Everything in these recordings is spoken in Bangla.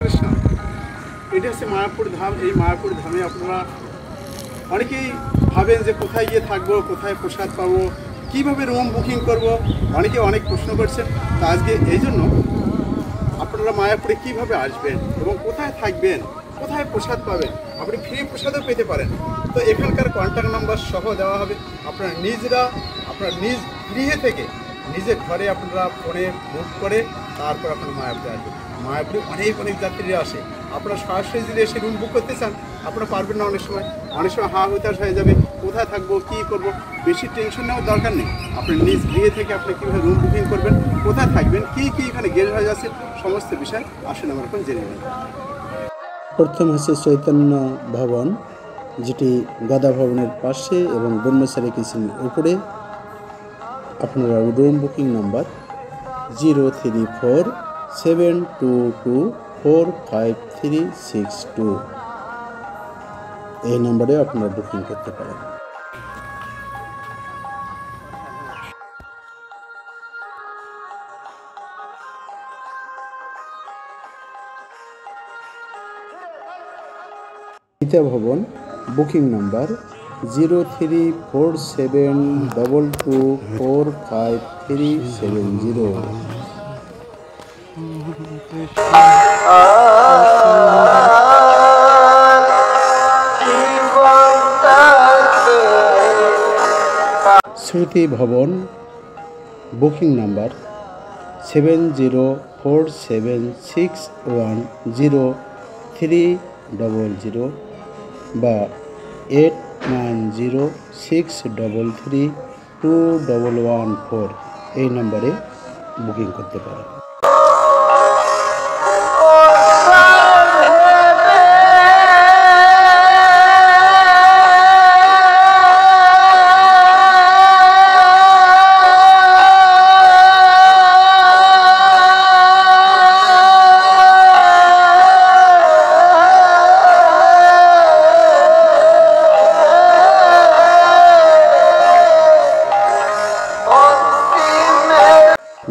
কৃষ্ণ। এটা হচ্ছে মায়াপুর ধাম। এই মায়াপুর ধামে আপনারা অনেকেই ভাবেন যে কোথায় গিয়ে থাকবো, কোথায় প্রসাদ পাবো, কীভাবে রুম বুকিং করব, অনেকে অনেক প্রশ্ন করছেন। তো আজকে এই জন্য আপনারা মায়াপুরে কীভাবে আসবেন এবং কোথায় থাকবেন, কোথায় প্রসাদ পাবেন, আপনি ফ্রি প্রসাদও পেতে পারেন। তো এখানকার কন্ট্যাক্ট নাম্বার সহ দেওয়া হবে। আপনারা নিজরা আপনার নিজ গৃহে থেকে নিজের ঘরে আপনারা ফোনে বুক করে তারপর আপনারা মায়াপুরে আসবেন। মায়াপুরে অনেক যাত্রীরা আসে। আপনারা সরাসরি যদি এসে রুম বুক করতে চান আপনারা পারবেন না। অনেক সময় হা হুতাশ হয়ে যাবে, কোথায় থাকবো, কী করব। বেশি টেনশন নেওয়ার দরকার নেই। আপনি নিজ গৃহে থেকে আপনি কীভাবে রুম বুকিং করবেন, কোথায় থাকবেন, কী এখানে গেস্ট হাউস আছে, সমস্ত বিষয় আসুন আমরা এখন জেনে নিই। প্রথম হচ্ছে চৈতন্য ভবন, যেটি গদা ভবনের পাশে এবং ব্রহ্মচারী কিচেনের উপরে। আপনারা রুম বুকিং নাম্বার 03472245362 এই নম্বরে আপনারা বুকিং করতে পারেন। গীতা ভবন বুকিং নাম্বার 03472245370। শ্রুতি ভবন বুকিং নাম্বার 7047610300 বা 8906332114 এই নম্বরে বুকিং করতে পারেন।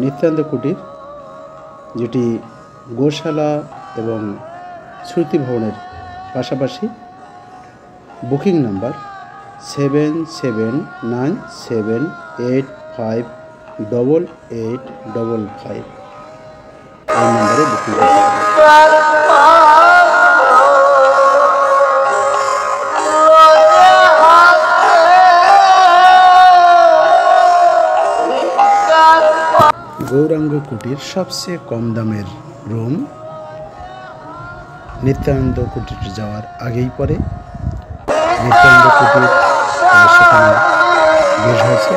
নিত্যান্ত কুটির, যেটি গোশালা এবং শ্রুতি ভবনের পাশাপাশি, বুকিং নাম্বার 7797858855 এই নম্বরে বুকিং করতে পারেন। গৌরাঙ্গ কুটির সবচেয়ে কম দামের রুম নিত্যানন্দ কুটির যাওয়ার আগেই পরে। নিত্যানন্দ কুটির সেখানে বেশ হয়েছে,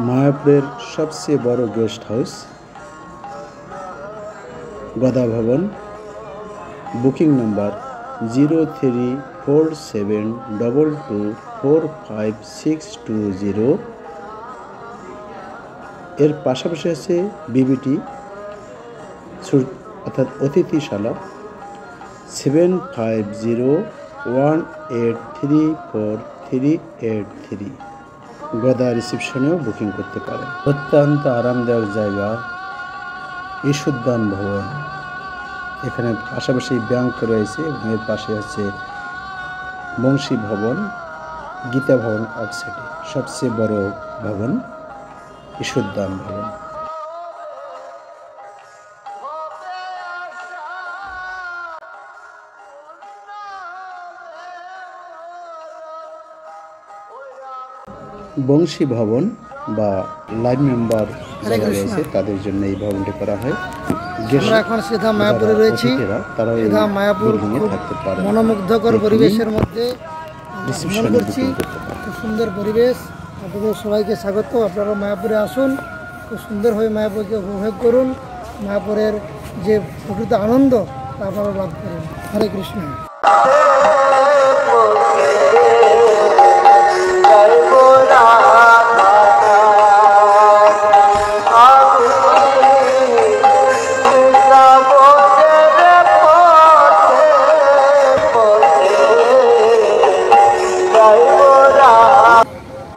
মায়াপুরের সবচেয়ে বড় গেস্ট হাউস গদা ভবন, বুকিং নাম্বার 03472245620। এর পাশাপাশি আছে বিবিটি অর্থাৎ অতিথিশালা 7501834383। গদা রিসেপশনেও বুকিং করতে পারেন। অত্যন্ত আরামদায়ক জায়গা ঈশুদ্যান ভবন, এখানে পাশাপাশি ব্যাংক রয়েছে এবং এর পাশে আছে বংশী ভবন, গীতা ভবন অফসাইডে। সবচেয়ে বড় ভবন ঈশুদ্যান ভবন। বংশী ভবন বা লাইভ মেম্বার যারা রয়েছে তাদের জন্য এই ভবনটি করা হয়। আমরা এখন সিধা মায়াপুরে রয়েছি। সিধা মায়াপুর মনোমুগ্ধকর পরিবেশের মধ্যে ভ্রমণ করছি। খুব সুন্দর পরিবেশ, আপনাদের সবাইকে স্বাগত। আপনারা মায়াপুরে আসুন, খুব সুন্দরভাবে মায়াপুরকে উপভোগ করুন। মায়াপুরের যে প্রকৃত আনন্দ তা আপনারা লাভ করুন। হরে কৃষ্ণ।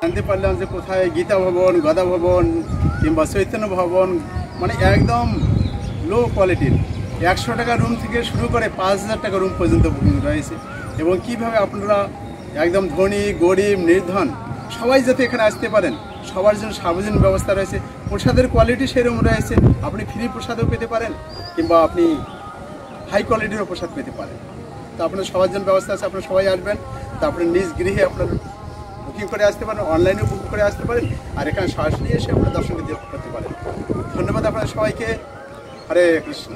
জানতে পারলাম যে কোথায় গীতা ভবন, গদা ভবন কিংবা চৈতন্য ভবন মানে একদম লো কোয়ালিটির 100 টাকা রুম থেকে শুরু করে 5000 টাকা রুম পর্যন্ত বুকিং রয়েছে। এবং কিভাবে আপনারা একদম ধনী গরিব নির্ধন সবাই যাতে এখানে আসতে পারেন, সবার জন্য সার্বজনীন ব্যবস্থা রয়েছে। প্রসাদের কোয়ালিটি সেরকম রয়েছে, আপনি ফ্রি প্রসাদও পেতে পারেন কিংবা আপনি হাই কোয়ালিটিরও প্রসাদ পেতে পারেন। তো আপনার সবার জন্য ব্যবস্থা আছে, আপনারা সবাই আসবেন। তো আপনার নিজ গৃহে আপনার বুকিং করে আসতে পারেন, অনলাইনেও বুক করে আসতে পারেন, আর এখানে সরাসরি এসে আপনারা দর্শন করতে পারেন। ধন্যবাদ আপনাদের সবাইকে। হরে কৃষ্ণ।